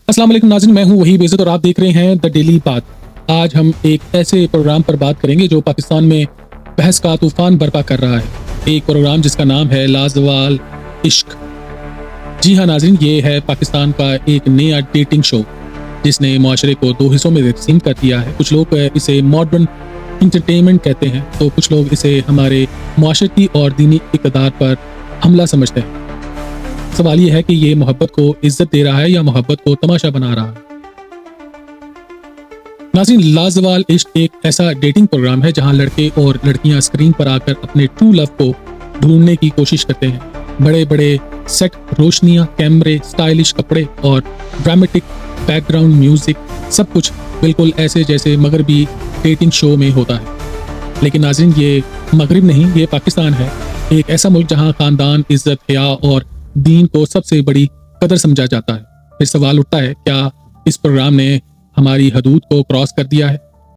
अस्सलाम वालेकुम नाज़रीन, मैं हूं वहीब इज़्ज़त और आप देख रहे हैं द डेली बात। आज हम एक ऐसे प्रोग्राम पर बात करेंगे जो पाकिस्तान में बहस का तूफान बर्पा कर रहा है। एक प्रोग्राम जिसका नाम है लाज़वाल इश्क। जी हाँ नाज़रीन, ये है पाकिस्तान का एक नया डेटिंग शो जिसने मुआशरे को दो हिस्सों में तकसीम कर दिया है। कुछ लोग इसे मॉडर्न इंटरटेनमेंट कहते हैं तो कुछ लोग इसे हमारे मुआशरती और दीनी इक़्तिदार पर हमला समझते हैं। सवाल ये है कि ये मोहब्बत को इज्जत दे रहा है या मोहब्बत को तमाशा बना रहा है। नाज़रीन, लाज़वाल इश्क एक ऐसा डेटिंग प्रोग्राम है जहां लड़के और लड़कियां स्क्रीन पर आकर अपने ट्रू लव को ढूंढने की कोशिश करते हैं। बड़े बड़े सेट, रोशनियां, कैमरे, स्टाइलिश कपड़े और ड्रामेटिक बैकग्राउंड म्यूजिक, सब कुछ बिल्कुल ऐसे जैसे मगरबी डेटिंग शो में होता है। लेकिन नाज़रीन, ये मगरिब नहीं, ये पाकिस्तान है, एक ऐसा मुल्क जहां खानदान, इज्जत, हया और दीन को सबसे बड़ी कदर समझा जाता है। फिर सवाल उठता है, क्या इस प्रोग्राम ने हमारी हदूद को क्रॉस कर दिया है?